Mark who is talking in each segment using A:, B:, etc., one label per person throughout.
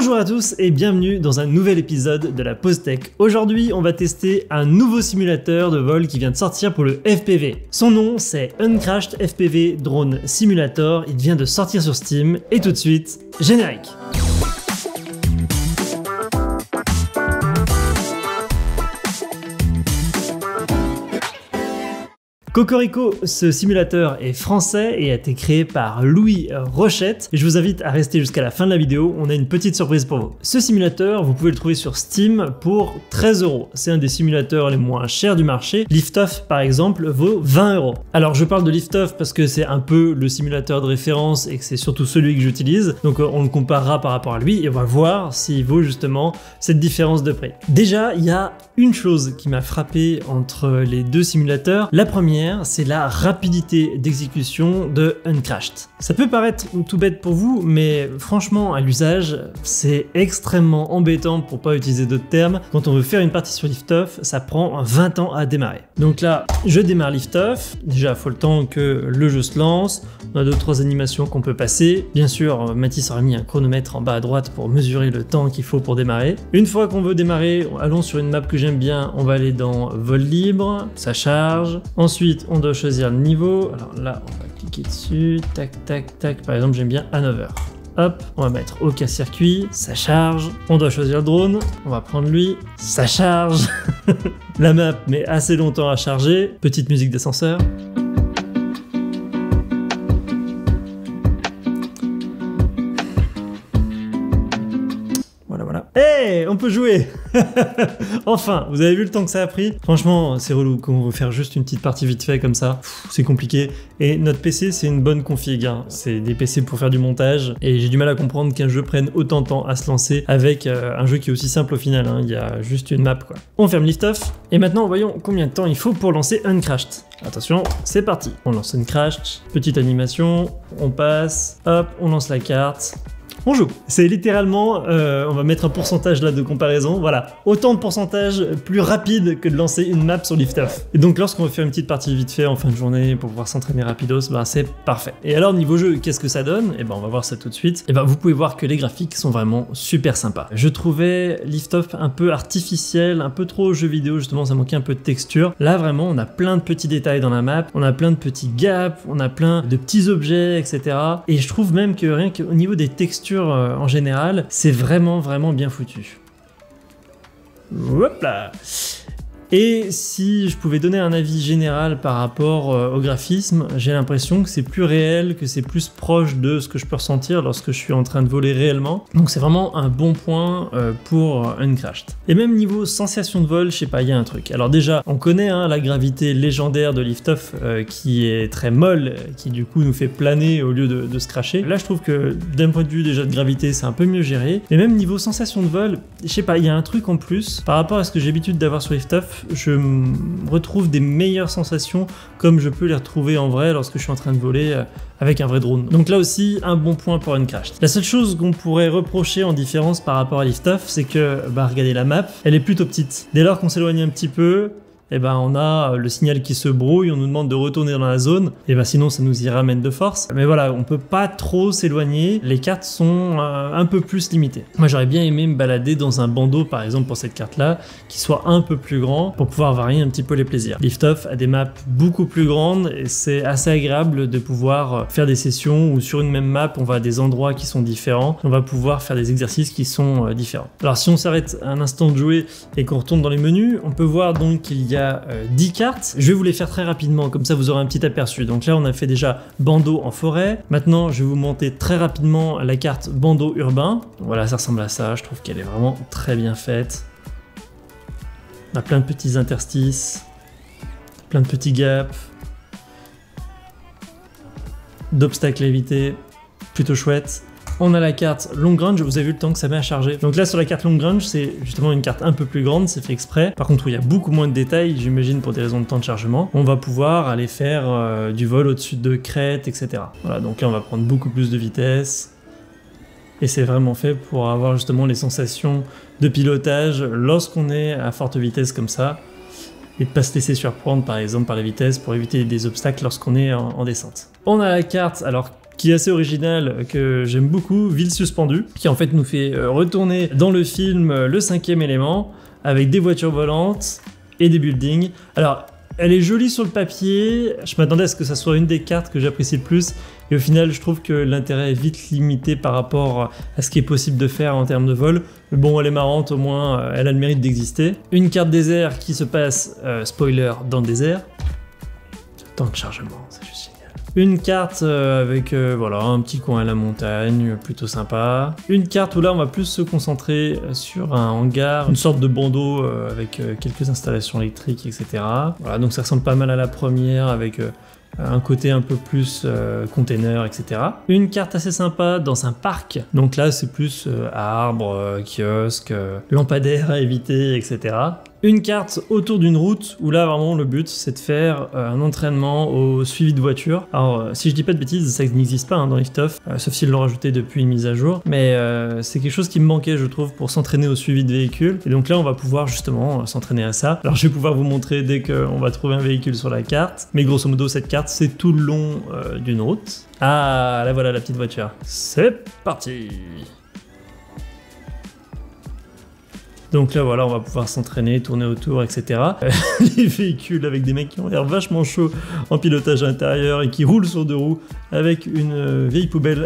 A: Bonjour à tous et bienvenue dans un nouvel épisode de la Pause Tech. Aujourd'hui, on va tester un nouveau simulateur de vol qui vient de sortir pour le FPV. Son nom, c'est Uncrashed FPV Drone Simulator. Il vient de sortir sur Steam et tout de suite, générique. Cocorico, ce simulateur est français et a été créé par Louis Rochette et je vous invite à rester jusqu'à la fin de la vidéo, on a une petite surprise pour vous. Ce simulateur, vous pouvez le trouver sur Steam pour 13 €. C'est un des simulateurs les moins chers du marché. Liftoff par exemple vaut 20 €. Alors je parle de Liftoff parce que c'est un peu le simulateur de référence et que c'est surtout celui que j'utilise, donc on le comparera par rapport à lui et on va voir s'il vaut justement cette différence de prix. Déjà, il y a une chose qui m'a frappé entre les deux simulateurs. La première, c'est la rapidité d'exécution de Uncrashed. Ça peut paraître tout bête pour vous, mais franchement, à l'usage, c'est extrêmement embêtant pour pas utiliser d'autres termes. Quand on veut faire une partie sur Liftoff, ça prend 20 ans à démarrer. Donc là, je démarre Liftoff. Déjà, il faut le temps que le jeu se lance. On a 2-3 animations qu'on peut passer. Bien sûr, Mathis aura mis un chronomètre en bas à droite pour mesurer le temps qu'il faut pour démarrer. Une fois qu'on veut démarrer, allons sur une map que j'aime bien. On va aller dans vol libre, ça charge. Ensuite, on doit choisir le niveau. Alors là, on va cliquer dessus. Tac, tac, tac. Par exemple, j'aime bien à 9 h. Hop, on va mettre au casse-circuit, ça charge. On doit choisir le drone, on va prendre lui, ça charge. La map met assez longtemps à charger. Petite musique d'ascenseur. Hey, on peut jouer. Enfin, vous avez vu le temps que ça a pris? Franchement, c'est relou quand on veut faire juste une petite partie vite fait comme ça. C'est compliqué. Et notre PC, c'est une bonne config. Hein. C'est des PC pour faire du montage. Et j'ai du mal à comprendre qu'un jeu prenne autant de temps à se lancer avec un jeu qui est aussi simple au final. Hein. Il y a juste une map, quoi. On ferme Liftoff. Et maintenant, voyons combien de temps il faut pour lancer Uncrashed. Attention, c'est parti. On lance Uncrashed. Petite animation. On passe. Hop, on lance la carte. On joue. C'est littéralement, on va mettre un pourcentage là de comparaison, voilà, autant de pourcentage plus rapide que de lancer une map sur Liftoff. Et donc lorsqu'on veut faire une petite partie vite fait en fin de journée pour pouvoir s'entraîner rapidos, bah c'est parfait. Et alors niveau jeu, qu'est-ce que ça donne? Et ben on va voir ça tout de suite. Et ben vous pouvez voir que les graphiques sont vraiment super sympas. Je trouvais Liftoff un peu artificiel, un peu trop jeu vidéo justement, ça manquait un peu de texture. Là vraiment, on a plein de petits détails dans la map, on a plein de petits gaps, on a plein de petits objets, etc. Et je trouve même que rien qu'au niveau des textures en général, c'est vraiment bien foutu. Hop là. Et si je pouvais donner un avis général par rapport au graphisme, j'ai l'impression que c'est plus réel, que c'est plus proche de ce que je peux ressentir lorsque je suis en train de voler réellement. Donc c'est vraiment un bon point pour Uncrashed. Et même niveau sensation de vol, je sais pas, il y a un truc. Alors déjà, on connaît hein, la gravité légendaire de Liftoff qui est très molle, qui du coup nous fait planer au lieu de se crasher. Là je trouve que d'un point de vue déjà de gravité, c'est un peu mieux géré. Et même niveau sensation de vol, je sais pas, il y a un truc en plus par rapport à ce que j'ai l'habitude d'avoir sur Liftoff. Je retrouve des meilleures sensations comme je peux les retrouver en vrai lorsque je suis en train de voler avec un vrai drone. Donc là aussi, un bon point pour Uncrashed. La seule chose qu'on pourrait reprocher en différence par rapport à Liftoff, c'est que, regardez la map, elle est plutôt petite. Dès lors qu'on s'éloigne un petit peu, et on a le signal qui se brouille, on nous demande de retourner dans la zone, et sinon ça nous y ramène de force. Mais voilà, on peut pas trop s'éloigner, les cartes sont un peu plus limitées. Moi j'aurais bien aimé me balader dans un bandeau par exemple pour cette carte là, qui soit un peu plus grand, pour pouvoir varier un petit peu les plaisirs. Liftoff a des maps beaucoup plus grandes, et c'est assez agréable de pouvoir faire des sessions où sur une même map, on va à des endroits qui sont différents, on va pouvoir faire des exercices qui sont différents. Alors si on s'arrête un instant de jouer et qu'on retourne dans les menus, on peut voir donc qu'il y a 10 cartes. Je vais vous les faire très rapidement, comme ça vous aurez un petit aperçu. Donc là on a fait déjà bandeau en forêt. Maintenant je vais vous monter très rapidement la carte bandeau urbain. Voilà, ça ressemble à ça, je trouve qu'elle est vraiment très bien faite. On a plein de petits interstices, plein de petits gaps, d'obstacles à éviter, plutôt chouette. On a la carte long range, vous avez vu le temps que ça met à charger. Donc là sur la carte long range, c'est justement une carte un peu plus grande, c'est fait exprès. Par contre, il y a beaucoup moins de détails, j'imagine pour des raisons de temps de chargement. On va pouvoir aller faire du vol au-dessus de crêtes, etc. Voilà, donc là on va prendre beaucoup plus de vitesse. Et c'est vraiment fait pour avoir justement les sensations de pilotage lorsqu'on est à forte vitesse comme ça. Et de ne pas se laisser surprendre par exemple par la vitesse pour éviter des obstacles lorsqu'on est en descente. On a la carte, alors qui est assez original, que j'aime beaucoup, Ville suspendue, qui en fait nous fait retourner dans le film Le Cinquième élément, avec des voitures volantes et des buildings. Alors, elle est jolie sur le papier, je m'attendais à ce que ça soit une des cartes que j'apprécie le plus, et au final je trouve que l'intérêt est vite limité par rapport à ce qui est possible de faire en termes de vol. Mais bon, elle est marrante, au moins elle a le mérite d'exister. Une carte désert qui se passe, spoiler, dans le désert. Temps de chargement, c'est juste génial. Une carte avec voilà, un petit coin à la montagne, plutôt sympa. Une carte où là on va plus se concentrer sur un hangar, une sorte de bandeau avec quelques installations électriques, etc. Voilà, donc ça ressemble pas mal à la première avec un côté un peu plus container, etc. Une carte assez sympa dans un parc, donc là c'est plus arbres, kiosques, lampadaires à éviter, etc. Une carte autour d'une route où là vraiment le but c'est de faire un entraînement au suivi de voiture. Alors si je dis pas de bêtises, ça n'existe pas dans Lift Off, sauf s'ils l'ont rajouté depuis une mise à jour, mais c'est quelque chose qui me manquait je trouve pour s'entraîner au suivi de véhicules. Et donc là on va pouvoir justement s'entraîner à ça. Alors je vais pouvoir vous montrer dès qu'on va trouver un véhicule sur la carte, mais grosso modo cette carte c'est tout le long d'une route. Ah là voilà la petite voiture. C'est parti! Donc là voilà, on va pouvoir s'entraîner, tourner autour, etc. Les véhicules avec des mecs qui ont l'air vachement chauds en pilotage intérieur et qui roulent sur deux roues avec une vieille poubelle.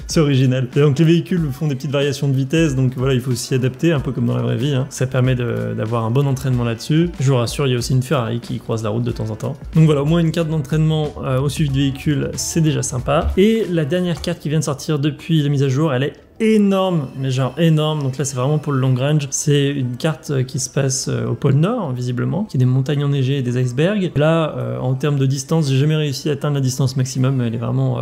A: C'est original. Et donc les véhicules font des petites variations de vitesse, donc voilà, il faut s'y adapter, un peu comme dans la vraie vie. Hein. Ça permet d'avoir un bon entraînement là-dessus. Je vous rassure, il y a aussi une Ferrari qui croise la route de temps en temps. Donc voilà, au moins une carte d'entraînement au suivi de véhicules, c'est déjà sympa. Et la dernière carte qui vient de sortir depuis la mise à jour, elle est énorme, mais genre énorme, donc là c'est vraiment pour le long range. C'est une carte qui se passe au pôle Nord, visiblement, qui a des montagnes enneigées et des icebergs. Là, en termes de distance, j'ai jamais réussi à atteindre la distance maximum, elle est vraiment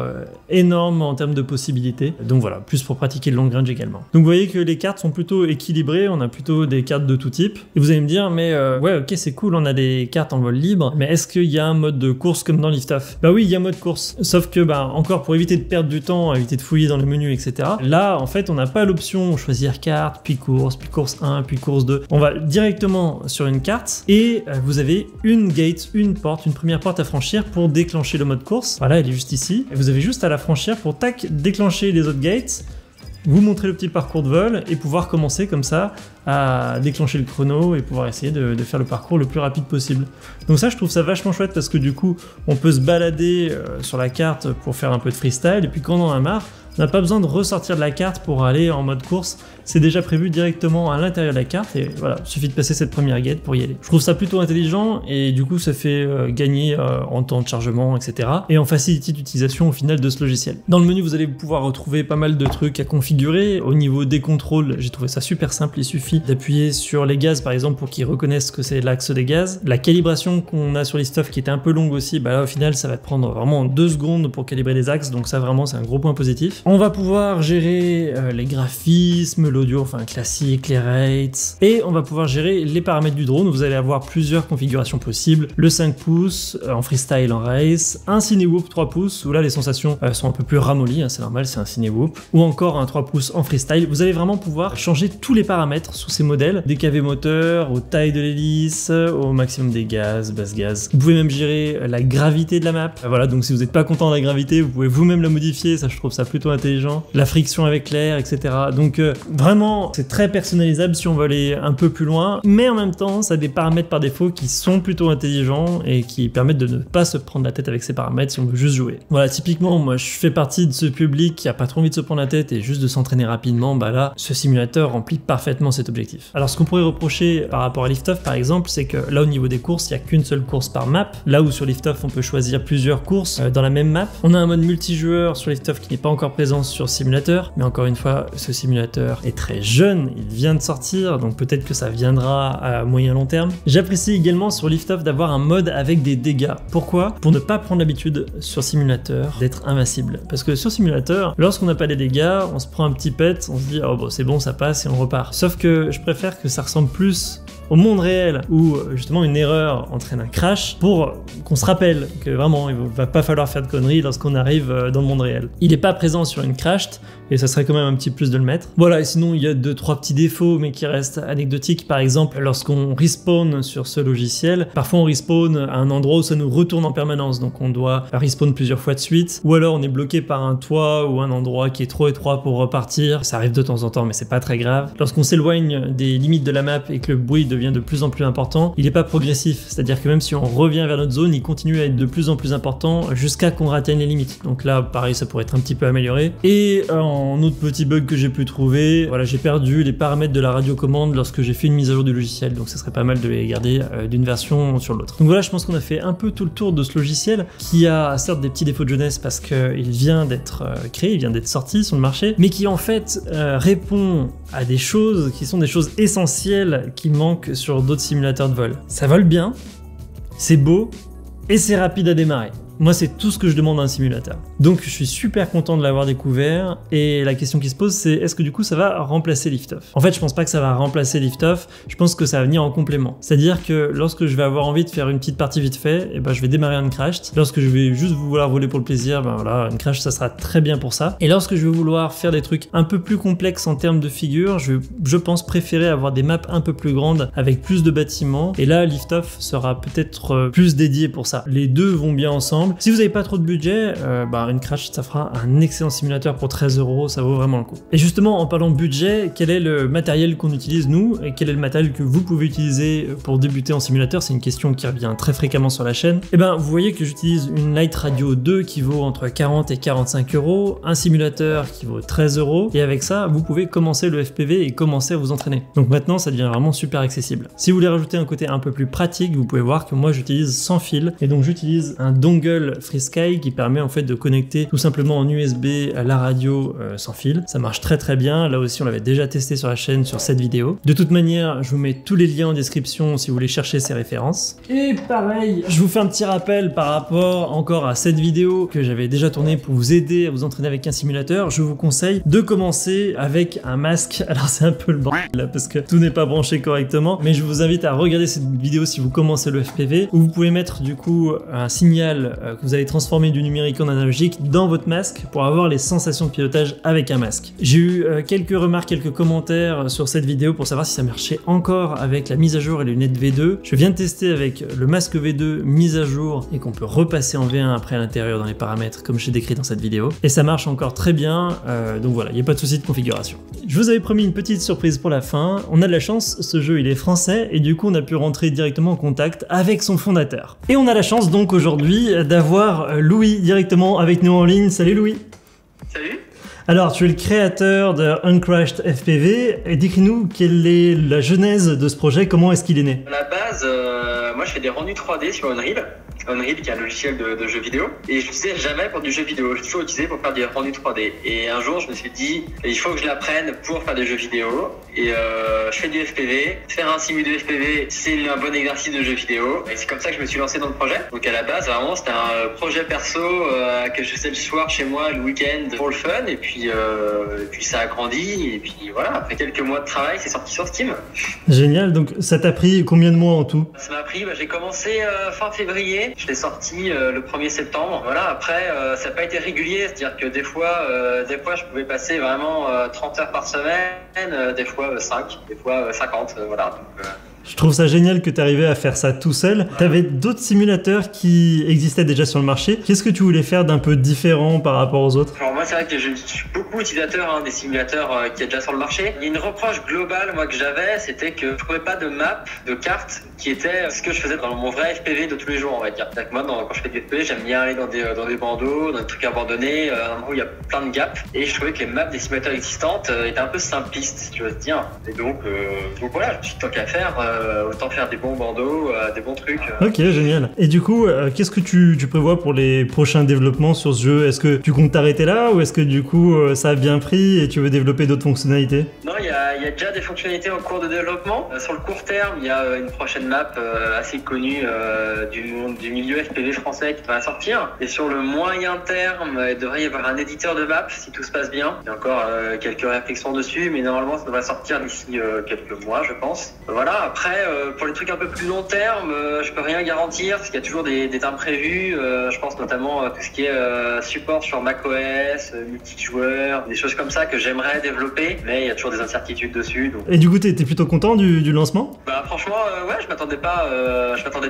A: énorme en termes de possibilités. Donc voilà, plus pour pratiquer le long range également. Donc vous voyez que les cartes sont plutôt équilibrées, on a plutôt des cartes de tout type. Et vous allez me dire, mais ouais ok c'est cool, on a des cartes en vol libre, mais est-ce qu'il y a un mode de course comme dans Lift Off? Bah oui, il y a un mode course, sauf que bah encore pour éviter de perdre du temps, éviter de fouiller dans le menu, etc. Là, en fait, on n'a pas l'option choisir carte, puis course 1, puis course 2. On va directement sur une carte et vous avez une gate, une porte, une première porte à franchir pour déclencher le mode course. Voilà, elle est juste ici. Et vous avez juste à la franchir pour tac, déclencher les autres gates, vous montrer le petit parcours de vol et pouvoir commencer comme ça à déclencher le chrono et pouvoir essayer de faire le parcours le plus rapide possible. Donc ça je trouve ça vachement chouette parce que du coup on peut se balader sur la carte pour faire un peu de freestyle et puis quand on en a marre, on n'a pas besoin de ressortir de la carte pour aller en mode course, c'est déjà prévu directement à l'intérieur de la carte et voilà, il suffit de passer cette première gate pour y aller. Je trouve ça plutôt intelligent et du coup ça fait gagner en temps de chargement, etc. et en facilité d'utilisation au final de ce logiciel. Dans le menu vous allez pouvoir retrouver pas mal de trucs à configurer. Au niveau des contrôles, j'ai trouvé ça super simple, il suffit d'appuyer sur les gaz par exemple pour qu'ils reconnaissent que c'est l'axe des gaz. La calibration qu'on a sur Lift Off qui était un peu longue aussi, bah là au final ça va te prendre vraiment 2 secondes pour calibrer les axes, donc ça vraiment c'est un gros point positif. On va pouvoir gérer les graphismes, l'audio, enfin classique, les rates, et on va pouvoir gérer les paramètres du drone. Vous allez avoir plusieurs configurations possibles, le 5 pouces en freestyle en race, un Cinewoop 3 pouces où là les sensations sont un peu plus ramollies, hein, c'est normal, c'est un Cinewoop, ou encore un 3 pouces en freestyle. Vous allez vraiment pouvoir changer tous les paramètres sous ces modèles, des KV moteurs, aux tailles de l'hélice, au maximum des gaz, basse gaz. Vous pouvez même gérer la gravité de la map. Voilà, donc si vous n'êtes pas content de la gravité, vous pouvez vous-même la modifier, ça je trouve ça plutôt intelligent. La friction avec l'air, etc. Donc vraiment, c'est très personnalisable si on veut aller un peu plus loin, mais en même temps, ça a des paramètres par défaut qui sont plutôt intelligents et qui permettent de ne pas se prendre la tête avec ces paramètres si on veut juste jouer. Voilà, typiquement, moi je fais partie de ce public qui a pas trop envie de se prendre la tête et juste de s'entraîner rapidement, bah là, ce simulateur remplit parfaitement cet objectif. Alors ce qu'on pourrait reprocher par rapport à Lift Off par exemple, c'est que là au niveau des courses, il n'y a qu'une seule course par map, là où sur Lift Off on peut choisir plusieurs courses dans la même map. On a un mode multijoueur sur Lift Off qui n'est pas encore présent sur simulateur, mais encore une fois, ce simulateur est très jeune, il vient de sortir, donc peut-être que ça viendra à moyen long terme. J'apprécie également sur Lift Off d'avoir un mode avec des dégâts. Pourquoi? Pour ne pas prendre l'habitude sur simulateur d'être invincible. Parce que sur simulateur, lorsqu'on n'a pas des dégâts, on se prend un petit pet, on se dit oh bon c'est bon ça passe et on repart. Sauf que je préfère que ça ressemble plus au monde réel où justement une erreur entraîne un crash pour qu'on se rappelle que vraiment il va pas falloir faire de conneries lorsqu'on arrive dans le monde réel. Il n'est pas présent sur une crashed et ça serait quand même un petit plus de le mettre. Voilà, et sinon il y a 2-3 petits défauts mais qui restent anecdotiques. Par exemple, lorsqu'on respawn sur ce logiciel, parfois on respawn à un endroit où ça nous retourne en permanence, donc on doit respawn plusieurs fois de suite, ou alors on est bloqué par un toit ou un endroit qui est trop étroit pour repartir. Ça arrive de temps en temps mais c'est pas très grave. Lorsqu'on s'éloigne des limites de la map et que le bruit devient de plus en plus important, il n'est pas progressif, c'est-à-dire que même si on revient vers notre zone, il continue à être de plus en plus important jusqu'à qu'on atteigne les limites. Donc là pareil, ça pourrait être un petit peu amélioré. Et en autre petit bug que j'ai pu trouver, voilà, j'ai perdu les paramètres de la radiocommande lorsque j'ai fait une mise à jour du logiciel, donc ça serait pas mal de les garder d'une version sur l'autre. Donc voilà, je pense qu'on a fait un peu tout le tour de ce logiciel qui a certes des petits défauts de jeunesse parce qu'il vient d'être créé, il vient d'être sorti sur le marché, mais qui en fait répond à des choses qui sont des choses essentielles qui manquent sur d'autres simulateurs de vol. Ça vole bien, c'est beau et c'est rapide à démarrer. Moi, c'est tout ce que je demande à un simulateur. Donc, je suis super content de l'avoir découvert. Et la question qui se pose, c'est est-ce que du coup, ça va remplacer Liftoff? En fait, je pense pas que ça va remplacer Liftoff. Je pense que ça va venir en complément. C'est-à-dire que lorsque je vais avoir envie de faire une petite partie vite fait, et ben, je vais démarrer Uncrashed. Lorsque je vais juste vouloir voler pour le plaisir, ben voilà, Uncrashed, ça sera très bien pour ça. Et lorsque je vais vouloir faire des trucs un peu plus complexes en termes de figures, je pense préférer avoir des maps un peu plus grandes avec plus de bâtiments. Et là, Liftoff sera peut-être plus dédié pour ça. Les deux vont bien ensemble. Si vous n'avez pas trop de budget, Uncrashed ça fera un excellent simulateur pour 13 €, ça vaut vraiment le coup. Et justement, en parlant de budget, quel est le matériel qu'on utilise nous et quel est le matériel que vous pouvez utiliser pour débuter en simulateur? C'est une question qui revient très fréquemment sur la chaîne. Et ben, vous voyez que j'utilise une Light Radio 2 qui vaut entre 40 et 45 €, un simulateur qui vaut 13 €, et avec ça, vous pouvez commencer le FPV et commencer à vous entraîner. Donc maintenant, ça devient vraiment super accessible. Si vous voulez rajouter un côté un peu plus pratique, vous pouvez voir que moi j'utilise sans fil, et donc j'utilise un dongle FreeSky qui permet en fait de connecter tout simplement en USB à la radio sans fil. Ça marche très très bien. Là aussi, on l'avait déjà testé sur la chaîne sur cette vidéo. De toute manière, je vous mets tous les liens en description si vous voulez chercher ces références. Et pareil, je vous fais un petit rappel par rapport encore à cette vidéo que j'avais déjà tournée pour vous aider à vous entraîner avec un simulateur. Je vous conseille de commencer avec un masque. Alors c'est un peu le bordel là parce que tout n'est pas branché correctement, mais je vous invite à regarder cette vidéo si vous commencez le FPV, où vous pouvez mettre du coup un signal que vous allez transformer du numérique en analogique dans votre masque pour avoir les sensations de pilotage avec un masque. J'ai eu quelques remarques, quelques commentaires sur cette vidéo pour savoir si ça marchait encore avec la mise à jour et les lunettes V2. Je viens de tester avec le masque V2 mise à jour et qu'on peut repasser en V1 après à l'intérieur dans les paramètres comme j'ai décrit dans cette vidéo. Et ça marche encore très bien, donc voilà, il n'y a pas de souci de configuration. Je vous avais promis une petite surprise pour la fin. On a de la chance, ce jeu il est français et du coup on a pu rentrer directement en contact avec son fondateur. Et on a la chance donc aujourd'hui d'avoir Louis directement avec nous en ligne. Salut Louis.
B: Salut.
A: Alors tu es le créateur de Uncrashed FPV et décris-nous quelle est la genèse de ce projet, comment est-ce qu'il est né?
B: À la base, moi je fais des rendus 3D sur Unreal. Unreal qui est un logiciel de jeux vidéo, et je l'utilisais jamais pour du jeu vidéo, je l'ai toujours utilisé pour faire des rendus 3D. Et un jour je me suis dit il faut que je l'apprenne pour faire des jeux vidéo, et je fais du FPV. Faire un simu de FPV c'est un bon exercice de jeu vidéo, et c'est comme ça que je me suis lancé dans le projet. Donc à la base vraiment c'était un projet perso que je faisais le soir chez moi le week-end pour le fun, et puis ça a grandi, et puis voilà, après quelques mois de travail c'est sorti sur Steam.
A: Génial, donc ça t'a pris combien de mois en tout?
B: Ça m'a pris, j'ai commencé fin février. Je l'ai sorti le 1er septembre. Voilà, après, ça n'a pas été régulier, c'est-à-dire que des fois, je pouvais passer vraiment 30 heures par semaine, des fois 5, des fois 50, voilà. Donc,
A: je trouve ça génial que tu arrivais à faire ça tout seul. Tu avais d'autres simulateurs qui existaient déjà sur le marché. Qu'est-ce que tu voulais faire d'un peu différent par rapport aux autres?
B: Alors moi, c'est vrai que je suis beaucoup utilisateur des simulateurs qui est déjà sur le marché. Il y a une reproche globale moi que j'avais, c'était que je trouvais pas de map, de carte qui était ce que je faisais dans mon vrai FPV de tous les jours, on va dire. Moi, quand je fais du FPV, j'aime bien aller dans des bandeaux, dans des trucs abandonnés, où il y a plein de gaps. Et je trouvais que les maps des simulateurs existantes étaient un peu simplistes, si tu veux te dire. Et donc voilà, je me suis dit, tant qu'à faire, autant faire des bons bandeaux, des bons trucs.
A: Ok, génial. Et du coup, qu'est-ce que tu prévois pour les prochains développements sur ce jeu? Est-ce que tu comptes t'arrêter là, ou est-ce que du coup ça a bien pris et tu veux développer d'autres fonctionnalités?
B: Non, il y a il y a déjà des fonctionnalités en cours de développement. Sur le court terme, il y a une prochaine map assez connue du milieu FPV français qui va sortir. Et sur le moyen terme, il devrait y avoir un éditeur de map si tout se passe bien. Il y a encore quelques réflexions dessus, mais normalement ça devrait sortir d'ici quelques mois, je pense. Voilà, après, pour les trucs un peu plus long terme, je peux rien garantir parce qu'il y a toujours des imprévus. Je pense notamment tout ce qui est support sur macOS, multijoueur, des choses comme ça que j'aimerais développer, mais il y a toujours des incertitudes dessus. Donc...
A: Et du coup, t'es plutôt content du lancement?
B: Bah franchement, ouais, je m'attendais pas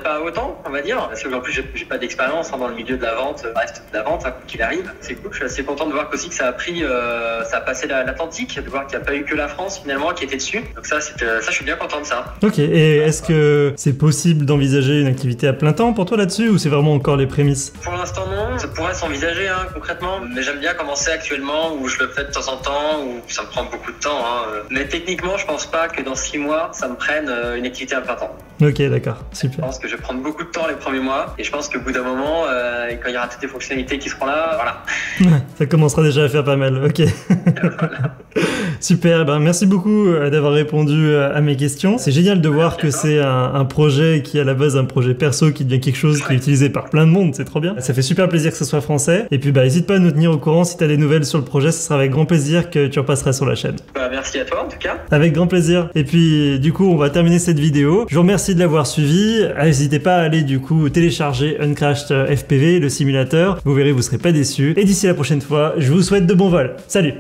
B: à autant, on va dire. Parce qu'en plus, j'ai pas d'expérience dans le milieu de la vente, reste de la vente, hein, qu'il arrive. C'est cool. Je suis assez content de voir aussi que ça a passé l'Atlantique, de voir qu'il n'y a pas eu que la France finalement qui était dessus. Donc ça, je suis bien content de ça.
A: Ok. Et est-ce que c'est possible d'envisager une activité à plein temps pour toi là-dessus, ou c'est vraiment encore les prémices?
B: Pour l'instant, non. Ça pourrait s'envisager, hein, concrètement. Mais j'aime bien commencer actuellement, où je le fais de temps en temps, où ça me prend beaucoup de temps. Hein. Mais techniquement, je pense pas que dans 6 mois, ça me prenne une activité à plein temps.
A: Ok, d'accord. Super.
B: Je pense que je vais prendre beaucoup de temps les premiers mois. Et je pense qu'au bout d'un moment, quand il y aura toutes les fonctionnalités qui seront là, voilà.
A: Ça commencera déjà à faire pas mal. Ok.
B: Voilà.
A: Super, ben merci beaucoup d'avoir répondu à mes questions. C'est génial de voir que c'est un projet qui est à la base un projet perso qui devient quelque chose qui est utilisé par plein de monde, c'est trop bien. Ça fait super plaisir que ce soit français. Et puis bah n'hésite pas à nous tenir au courant si tu as des nouvelles sur le projet, ce sera avec grand plaisir que tu repasseras sur la chaîne.
B: Bah, merci à toi en tout cas.
A: Avec grand plaisir. Et puis du coup on va terminer cette vidéo. Je vous remercie de l'avoir suivi. N'hésitez pas à aller du coup télécharger Uncrashed FPV, le simulateur. Vous verrez, vous serez pas déçus. Et d'ici la prochaine fois, je vous souhaite de bons vols. Salut!